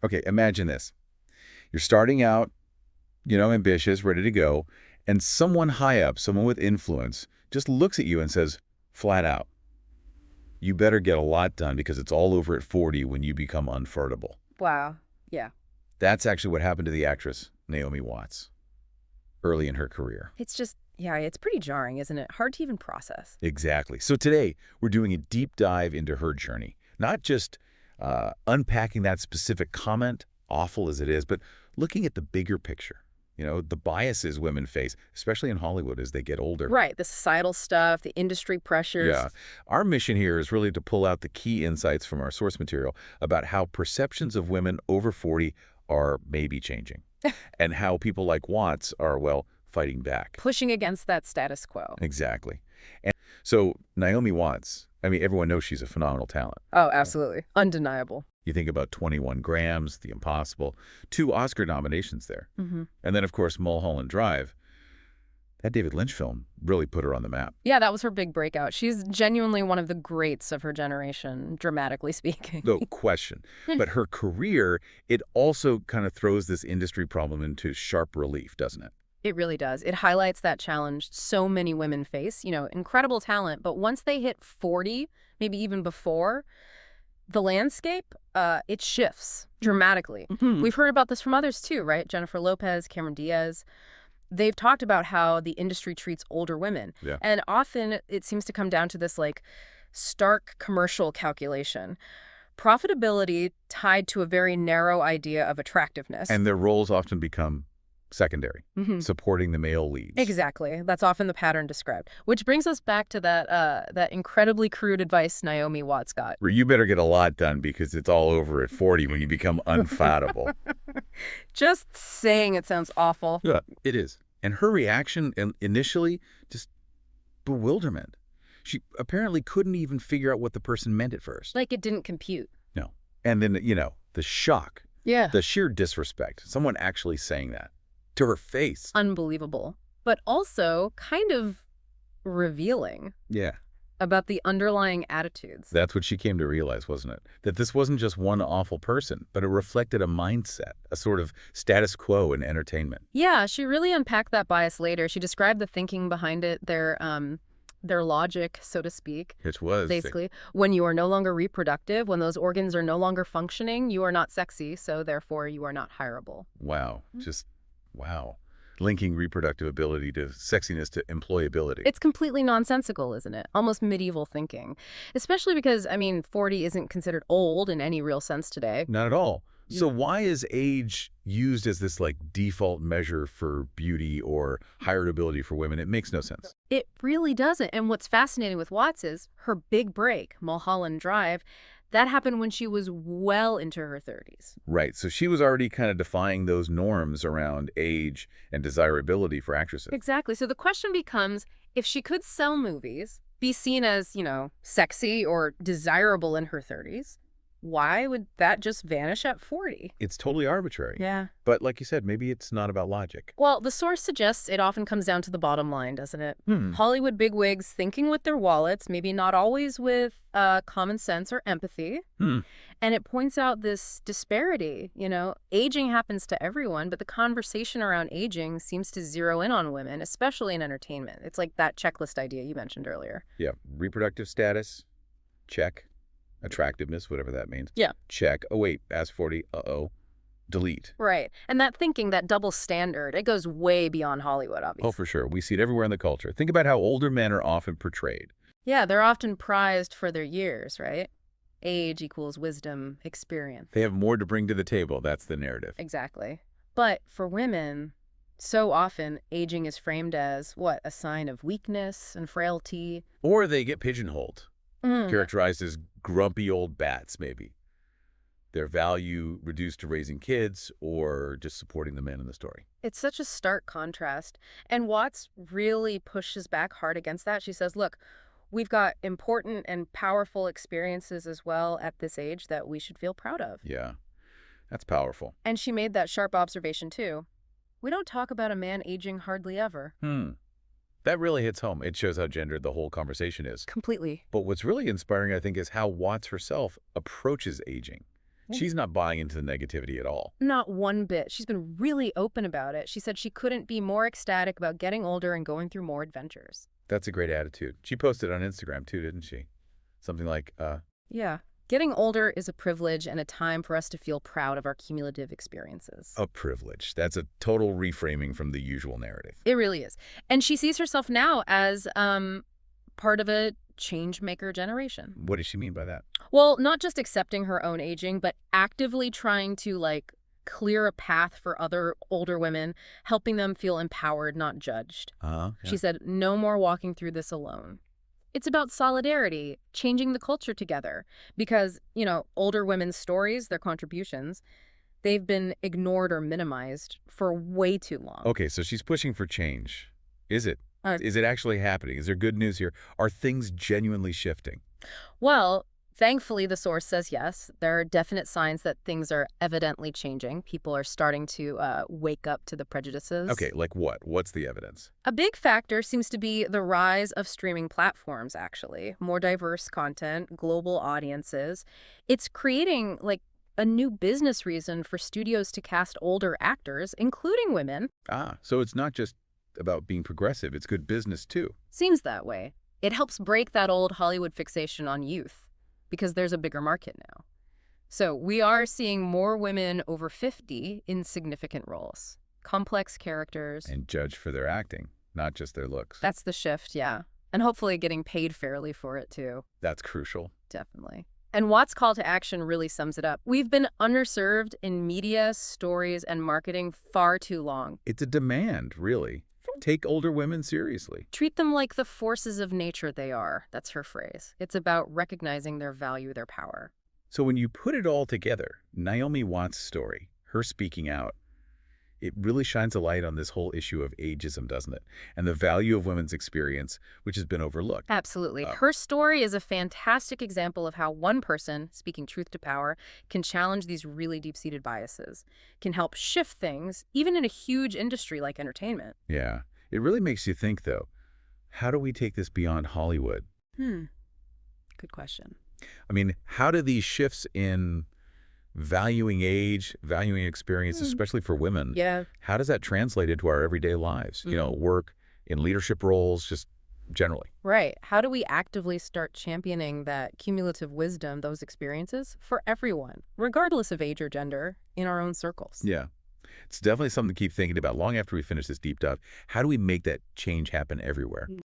Okay, imagine this. You're starting out, ambitious, ready to go, and someone high up, someone with influence, just looks at you and says, flat out, you better get a lot done because it's all over at 40 when you become unfurtable. Wow. Yeah. That's actually what happened to the actress Naomi Watts early in her career. It's just, yeah, it's pretty jarring, isn't it? Hard to even process. Exactly. So today, we're doing a deep dive into her journey, not just unpacking that specific comment, awful as it is, but looking at the bigger picture. The biases women face, especially in Hollywood as they get older. Right. The societal stuff, the industry pressures. Yeah. Our mission here is really to pull out the key insights from our source material about how perceptions of women over 40 are maybe changing and how people like Watts are, well, fighting back. Pushing against that status quo. Exactly. And so Naomi Watts, everyone knows she's a phenomenal talent. Oh, absolutely. Undeniable. You think about 21 Grams, The Impossible, 2 Oscar nominations there. And then, of course, Mulholland Drive. That David Lynch film really put her on the map. Yeah, that was her big breakout. She's genuinely one of the greats of her generation, dramatically speaking. No question. But her career, it also kind of throws this industry problem into sharp relief, doesn't it? It really does. It highlights that challenge so many women face. Incredible talent, but once they hit 40, maybe even before, the landscape, it shifts dramatically. We've heard about this from others too, right? Jennifer Lopez, Cameron Diaz. They've talked about how the industry treats older women. Yeah. And often it seems to come down to this stark commercial calculation. Profitability tied to a very narrow idea of attractiveness. And their roles often become secondary, supporting the male leads. Exactly. That's often the pattern described. Which brings us back to that incredibly crude advice Naomi Watts got. Where you better get a lot done because it's all over at 40 when you become unfattable. Just saying it sounds awful. Yeah, it is. And her reaction initially, just bewilderment. She apparently couldn't even figure out what the person meant at first. Like it didn't compute. No. And then, the shock. Yeah. The sheer disrespect. Someone actually saying that to her face. Unbelievable. But also kind of revealing. Yeah. About the underlying attitudes. That's what she came to realize, wasn't it? That this wasn't just one awful person, but it reflected a mindset, a sort of status quo in entertainment. Yeah, she really unpacked that bias later. She described the thinking behind it, their logic, so to speak. Which was basically, when you are no longer reproductive, when those organs are no longer functioning, you are not sexy, so therefore you are not hireable. Wow. Just, wow. Linking reproductive ability to sexiness to employability. It's completely nonsensical, isn't it? Almost medieval thinking. Especially because, 40 isn't considered old in any real sense today. Not at all. So why is age used as this default measure for beauty or hireability for women? It makes no sense. It really doesn't. And what's fascinating with Watts is her big break, Mulholland Drive, that happened when she was well into her 30s. Right. So she was already kind of defying those norms around age and desirability for actresses. Exactly. So the question becomes, if she could sell movies, be seen as, sexy or desirable in her 30s, why would that just vanish at 40? It's totally arbitrary. Yeah. But like you said, maybe it's not about logic. Well, the source suggests it often comes down to the bottom line, doesn't it? Hollywood bigwigs thinking with their wallets, maybe not always with common sense or empathy. And it points out this disparity. Aging happens to everyone, but the conversation around aging seems to zero in on women, especially in entertainment. It's like that checklist idea you mentioned earlier. Yeah. Reproductive status, check. Attractiveness, whatever that means. Yeah. Check. Oh, wait, past 40, delete. Right. And that thinking, that double standard, it goes way beyond Hollywood, obviously. Oh, for sure. We see it everywhere in the culture. Think about how older men are often portrayed. Yeah, they're often prized for their years, right? Age equals wisdom, experience. They have more to bring to the table. That's the narrative. Exactly. But for women, so often aging is framed as, a sign of weakness and frailty. Or they get pigeonholed. Characterized as grumpy old bats, maybe. Their value reduced to raising kids or just supporting the men in the story. It's such a stark contrast. And Watts really pushes back hard against that. She says, look, we've got important and powerful experiences as well at this age that we should feel proud of. Yeah, that's powerful. And she made that sharp observation, too. We don't talk about a man aging hardly ever. That really hits home. It shows how gendered the whole conversation is. Completely. But what's really inspiring, I think, is how Watts herself approaches aging. She's not buying into the negativity at all. Not one bit. She's been really open about it. She said she couldn't be more ecstatic about getting older and going through more adventures. That's a great attitude. She posted on Instagram too, didn't she? Something like, Yeah. Getting older is a privilege and a time for us to feel proud of our cumulative experiences. a privilege. That's a total reframing from the usual narrative. It really is. And she sees herself now as part of a change maker generation. What does she mean by that? Well, not just accepting her own aging, but actively trying to, clear a path for other older women, helping them feel empowered, not judged. Yeah. She said, no more walking through this alone. It's about solidarity, changing the culture together. Because, older women's stories, their contributions, they've been ignored or minimized for way too long. Okay, so she's pushing for change. Is it? Uh, Is it actually happening? Is there good news here? Are things genuinely shifting? Well, thankfully, the source says yes. There are definite signs that things are evidently changing. People are starting to wake up to the prejudices. Okay, like what? What's the evidence? A big factor seems to be the rise of streaming platforms, actually. More diverse content, global audiences. It's creating, a new business reason for studios to cast older actors, including women. So it's not just about being progressive. It's good business too. Seems that way. It helps break that old Hollywood fixation on youth, because there's a bigger market now. So we are seeing more women over 50 in significant roles, complex characters. And judged for their acting, not just their looks. That's the shift, yeah. And hopefully getting paid fairly for it, too. That's crucial. Definitely. And Watts' call to action really sums it up. We've been underserved in media, stories, and marketing far too long. It's a demand, really. Take older women seriously. Treat them like the forces of nature they are. That's her phrase. It's about recognizing their value, their power. So when you put it all together, Naomi Watts' story, her speaking out, it really shines a light on this whole issue of ageism, doesn't it? And the value of women's experience, which has been overlooked. Absolutely. Her story is a fantastic example of how one person, speaking truth to power, can challenge these really deep-seated biases, can help shift things, even in a huge industry like entertainment. Yeah. It really makes you think, though, how do we take this beyond Hollywood? Good question. I mean, how do these shifts in valuing age, valuing experience, especially for women, Yeah. how does that translate into our everyday lives? Work, in leadership roles, just generally. Right. How do we actively start championing that cumulative wisdom, those experiences, for everyone, regardless of age or gender, in our own circles? Yeah. It's definitely something to keep thinking about long after we finish this deep dive. How do we make that change happen everywhere?